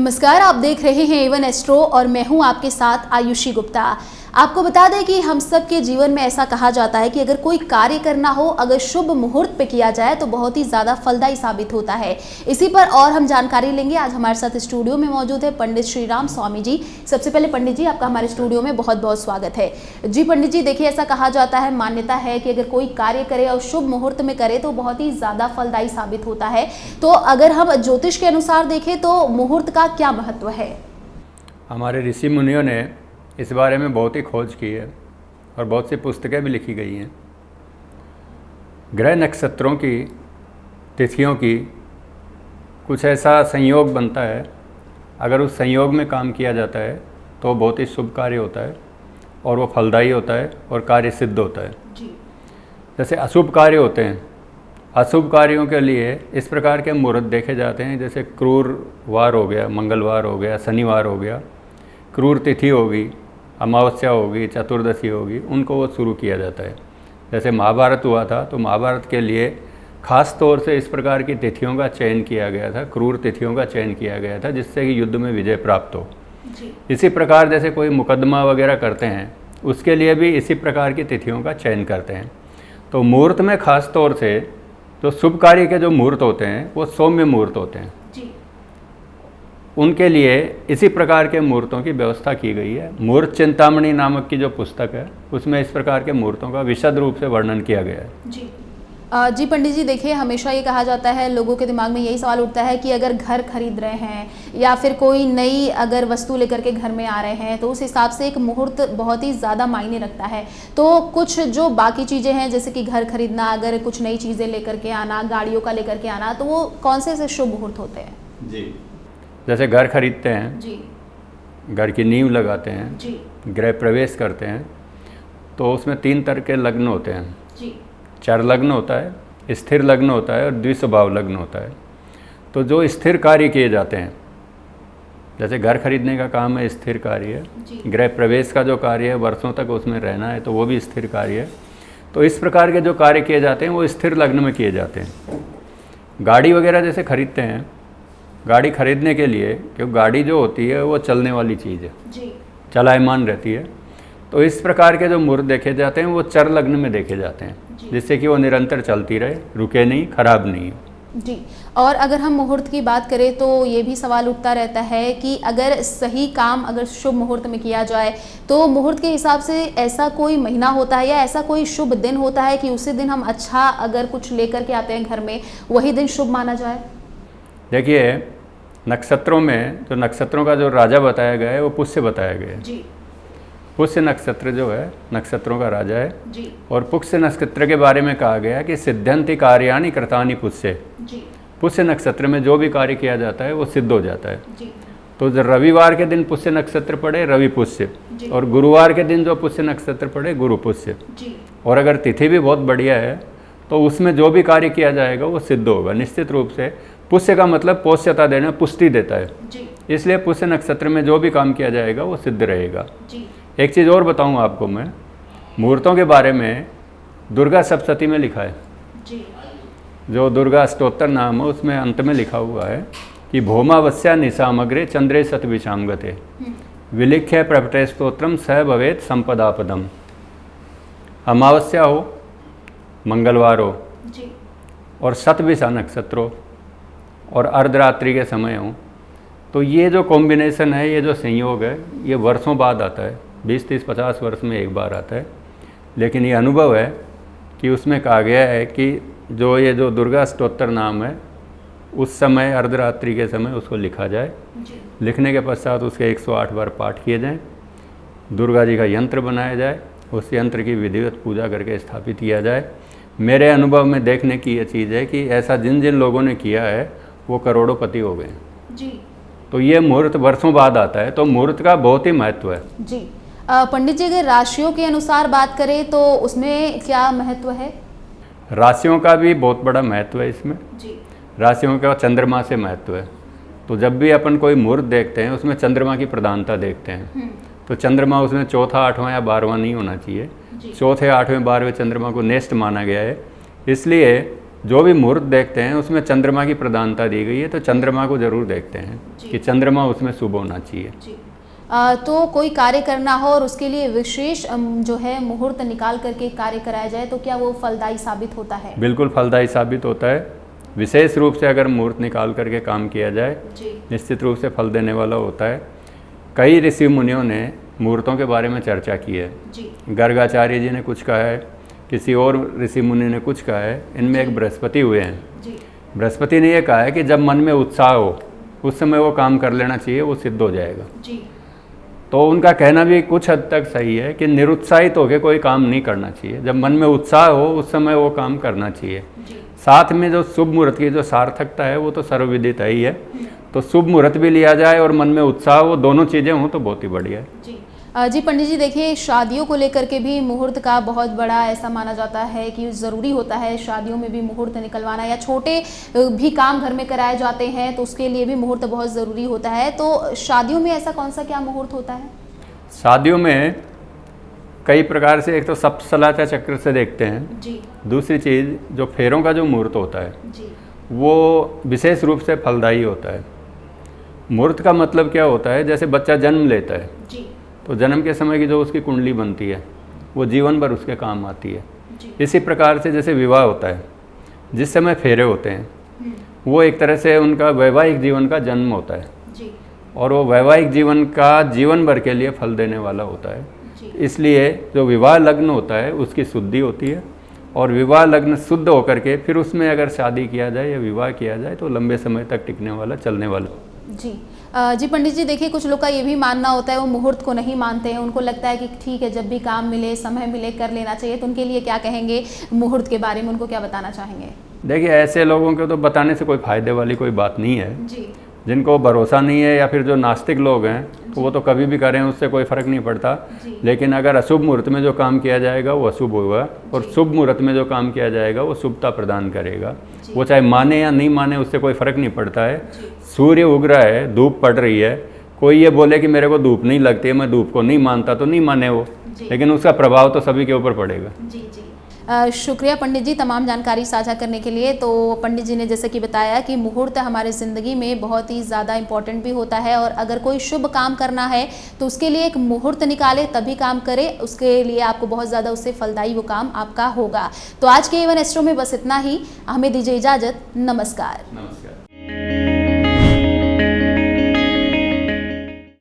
नमस्कार, आप देख रहे हैं एवन एस्ट्रो और मैं हूं आपके साथ आयुषी गुप्ता। आपको बता दें कि हम सब के जीवन में ऐसा कहा जाता है कि अगर कोई कार्य करना हो, अगर शुभ मुहूर्त पे किया जाए तो बहुत ही ज़्यादा फलदायी साबित होता है। इसी पर और हम जानकारी लेंगे। आज हमारे साथ स्टूडियो में मौजूद है पंडित श्रीराम स्वामी जी। सबसे पहले पंडित जी, आपका हमारे स्टूडियो में बहुत बहुत स्वागत है। जी पंडित जी, देखिए ऐसा कहा जाता है, मान्यता है कि अगर कोई कार्य करे और शुभ मुहूर्त में करे तो बहुत ही ज़्यादा फलदायी साबित होता है। तो अगर हम ज्योतिष के अनुसार देखें तो मुहूर्त का क्या महत्व है? हमारे ऋषि मुनियों ने इस बारे में बहुत ही खोज की है और बहुत सी पुस्तकें भी लिखी गई हैं। ग्रह नक्षत्रों की, तिथियों की कुछ ऐसा संयोग बनता है, अगर उस संयोग में काम किया जाता है तो बहुत ही शुभ कार्य होता है और वो फलदायी होता है और कार्य सिद्ध होता है। जी। जैसे अशुभ कार्य होते हैं, अशुभ कार्यों के लिए इस प्रकार के मुहूर्त देखे जाते हैं, जैसे क्रूरवार हो गया, मंगलवार हो गया, शनिवार हो गया, क्रूर तिथि होगी, अमावस्या होगी, चतुर्दशी होगी, उनको वो शुरू किया जाता है। जैसे महाभारत हुआ था तो महाभारत के लिए खास तौर से इस प्रकार की तिथियों का चयन किया गया था, क्रूर तिथियों का चयन किया गया था, जिससे कि युद्ध में विजय प्राप्त हो। जी। इसी प्रकार जैसे कोई मुकदमा वगैरह करते हैं, उसके लिए भी इसी प्रकार की तिथियों का चयन करते हैं। तो मुहूर्त में खास तौर से जो शुभ कार्य के जो मुहूर्त होते हैं वो सौम्य मुहूर्त होते हैं। जी। उनके लिए इसी प्रकार के मुहूर्तों की व्यवस्था की गई है। मुहूर्त चिंतामणि नामक की जो पुस्तक है उसमें इस प्रकार के मुहूर्तों का विशद रूप से वर्णन किया गया है। जी। जी पंडित जी, देखिए हमेशा ये कहा जाता है, लोगों के दिमाग में यही सवाल उठता है कि अगर घर खरीद रहे हैं या फिर कोई नई अगर वस्तु लेकर के घर में आ रहे हैं तो उस हिसाब से एक मुहूर्त बहुत ही ज़्यादा मायने रखता है। तो कुछ जो बाकी चीज़ें हैं, जैसे कि घर खरीदना, अगर कुछ नई चीज़ें लेकर के आना, गाड़ियों का लेकर के आना, तो वो कौन से शुभ मुहूर्त होते हैं? जी। जैसे घर खरीदते हैं, जी। घर की नींव लगाते हैं, जी। गृह प्रवेश करते हैं, तो उसमें 3 तरह के लग्न होते हैं। जी। चर लग्न होता है, स्थिर लग्न होता है और द्विस्वभाव लग्न होता है। तो जो स्थिर कार्य किए जाते हैं, जैसे घर खरीदने का काम है, स्थिर कार्य है। गृह प्रवेश का जो कार्य है, वर्षों तक उसमें रहना है, तो वो भी स्थिर कार्य है। तो इस प्रकार के जो कार्य किए जाते हैं वो स्थिर लग्न में किए जाते हैं। गाड़ी वगैरह जैसे खरीदते हैं, गाड़ी खरीदने के लिए, क्योंकि गाड़ी जो होती है वो चलने वाली चीज़ है, जी। चलायमान रहती है, तो इस प्रकार के जो मुहूर्त देखे जाते हैं वो चर लग्न में देखे जाते हैं, जिससे कि वो निरंतर चलती रहे, रुके नहीं, खराब नहीं हो। जी। और अगर हम मुहूर्त की बात करें तो ये भी सवाल उठता रहता है कि अगर सही काम अगर शुभ मुहूर्त में किया जाए तो मुहूर्त के हिसाब से ऐसा कोई महीना होता है या ऐसा कोई शुभ दिन होता है कि उसी दिन हम अच्छा अगर कुछ लेकर के आते हैं घर में, वही दिन शुभ माना जाए? देखिए, नक्षत्रों में जो नक्षत्रों का जो राजा बताया गया है वो पुष्य बताया गया है। जी। पुष्य नक्षत्र जो है नक्षत्रों का राजा है। जी। और पुष्य नक्षत्र के बारे में कहा गया है कि सिद्ध्यंति कार्याणि कृतानि पुष्य। जी। पुष्य नक्षत्र में जो भी कार्य किया जाता है वो सिद्ध हो जाता है। जी। तो जब रविवार के दिन पुष्य नक्षत्र पड़े, रवि पुष्य, और गुरुवार के दिन जो पुष्य नक्षत्र पड़े, गुरु पुष्य। जी। और अगर तिथि भी बहुत बढ़िया है तो उसमें जो भी कार्य किया जाएगा वो सिद्ध होगा निश्चित रूप से। पुष्य का मतलब पोष्यता देना, पुष्टि देता है। जी। इसलिए पुष्य नक्षत्र में जो भी काम किया जाएगा वो सिद्ध रहेगा। जी। एक चीज़ और बताऊं आपको मैं, मुहूर्तों के बारे में दुर्गा सप्तशती में लिखा है। जी। जो दुर्गा स्तोत्र नाम है उसमें अंत में लिखा हुआ है कि भौमावस्या निशामग्रे चंद्रे सतविशाम गते विलिख्य प्रपटे स्तोत्रम स भवेत संपदापदम। अमावस्या हो, मंगलवार हो, जी। और सतविशा नक्षत्र हो और अर्धरात्रि के समय हो, तो ये जो कॉम्बिनेशन है, ये जो संयोग है, ये वर्षों बाद आता है, 20, 30, 50 वर्ष में एक बार आता है। लेकिन ये अनुभव है कि उसमें कहा गया है कि ये जो दुर्गा स्तोत्र नाम है, उस समय अर्धरात्रि के समय उसको लिखा जाए। जी। लिखने के पश्चात उसके 108 बार पाठ किए जाएं, दुर्गा जी का यंत्र बनाया जाए, उस यंत्र की विधिवत पूजा करके स्थापित किया जाए। मेरे अनुभव में देखने की ये चीज़ है कि ऐसा जिन जिन लोगों ने किया है वो करोड़ोपति हो गए। जी। तो ये मुहूर्त वर्षों बाद आता है, तो मुहूर्त का बहुत ही महत्व है। जी। पंडित जी, अगर राशियों के अनुसार बात करें तो उसमें क्या महत्व है? राशियों का भी बहुत बड़ा महत्व है इसमें। जी। राशियों का चंद्रमा से महत्व है। तो जब भी अपन कोई मुहूर्त देखते हैं उसमें चंद्रमा की प्रधानता देखते हैं। तो चंद्रमा उसमें चौथा, 8वां या 12वां नहीं होना चाहिए। चौथे, 8वें, 12वें चंद्रमा को नेस्ट माना गया है। इसलिए जो भी मुहूर्त देखते हैं उसमें चंद्रमा की प्रधानता दी गई है, तो चंद्रमा को जरूर देखते हैं कि चंद्रमा उसमें शुभ होना चाहिए। तो कोई कार्य करना हो और उसके लिए विशेष जो है मुहूर्त निकाल करके कार्य कराया जाए तो क्या वो फलदायी साबित होता है? बिल्कुल फलदायी साबित होता है। विशेष रूप से अगर मुहूर्त निकाल करके काम किया जाए निश्चित रूप से फल देने वाला होता है। कई ऋषि मुनियों ने मुहूर्तों के बारे में चर्चा की है। गर्गाचार्य जी ने कुछ कहा है, किसी और ऋषि मुनि ने कुछ कहा है। इनमें एक बृहस्पति हुए हैं। बृहस्पति ने यह कहा है कि जब मन में उत्साह हो उस समय वो काम कर लेना चाहिए, वो सिद्ध हो जाएगा। तो उनका कहना भी कुछ हद तक सही है कि निरुत्साहित होकर कोई काम नहीं करना चाहिए। जब मन में उत्साह हो उस समय वो काम करना चाहिए। साथ में जो शुभ मुहूर्त की जो सार्थकता है वो तो सर्वविदित ही है। तो शुभ मुहूर्त भी लिया जाए और मन में उत्साह हो, दोनों चीज़ें हों तो बहुत ही बढ़िया है। जी पंडित जी, देखिए शादियों को लेकर के भी मुहूर्त का बहुत बड़ा ऐसा माना जाता है कि ज़रूरी होता है शादियों में भी मुहूर्त निकलवाना, या छोटे भी काम घर में कराए जाते हैं तो उसके लिए भी मुहूर्त बहुत ज़रूरी होता है। तो शादियों में ऐसा कौन सा क्या मुहूर्त होता है? शादियों में कई प्रकार से, एक तो सप्तसलाचा चक्र से देखते हैं जी। दूसरी चीज़ जो फेरों का जो मुहूर्त होता है जी। वो विशेष रूप से फलदायी होता है। मुहूर्त का मतलब क्या होता है, जैसे बच्चा जन्म लेता है जी। तो जन्म के समय की जो उसकी कुंडली बनती है वो जीवन भर उसके काम आती है। इसी प्रकार से जैसे विवाह होता है, जिस समय फेरे होते हैं वो एक तरह से उनका वैवाहिक जीवन का जन्म होता है जी। और वो वैवाहिक जीवन का जीवन भर के लिए फल देने वाला होता है। इसलिए जो विवाह लग्न होता है उसकी शुद्धि होती है, और विवाह लग्न शुद्ध होकर के फिर उसमें अगर शादी किया जाए या विवाह किया जाए तो लंबे समय तक टिकने वाला, चलने वाला। जी पंडित जी, देखिए कुछ लोग का ये भी मानना होता है वो मुहूर्त को नहीं मानते हैं। उनको लगता है कि ठीक है जब भी काम मिले, समय मिले, कर लेना चाहिए। तो उनके लिए क्या कहेंगे मुहूर्त के बारे में, उनको क्या बताना चाहेंगे? देखिए ऐसे लोगों को तो बताने से कोई फायदे वाली कोई बात नहीं है जी। जिनको भरोसा नहीं है या फिर जो नास्तिक लोग हैं तो वो तो कभी भी करें, उससे कोई फ़र्क नहीं पड़ता। लेकिन अगर अशुभ मुहूर्त में जो काम किया जाएगा वो अशुभ होगा, और शुभ मुहूर्त में जो काम किया जाएगा वो शुभता प्रदान करेगा। वो चाहे माने या नहीं माने उससे कोई फ़र्क नहीं पड़ता है। सूर्य उग रहा है, धूप पड़ रही है, कोई ये बोले कि मेरे को धूप नहीं लगती है, मैं धूप को नहीं मानता, तो नहीं माने वो, लेकिन उसका प्रभाव तो सभी के ऊपर पड़ेगा। शुक्रिया पंडित जी तमाम जानकारी साझा करने के लिए। तो पंडित जी ने जैसे कि बताया कि मुहूर्त हमारे ज़िंदगी में बहुत ही ज़्यादा इम्पोर्टेंट भी होता है, और अगर कोई शुभ काम करना है तो उसके लिए एक मुहूर्त निकाले तभी काम करे, उसके लिए आपको बहुत ज़्यादा उससे फलदायी वो काम आपका होगा। तो आज के A1 एस्ट्रो में बस इतना ही। हमें दीजिए इजाज़त। नमस्कार।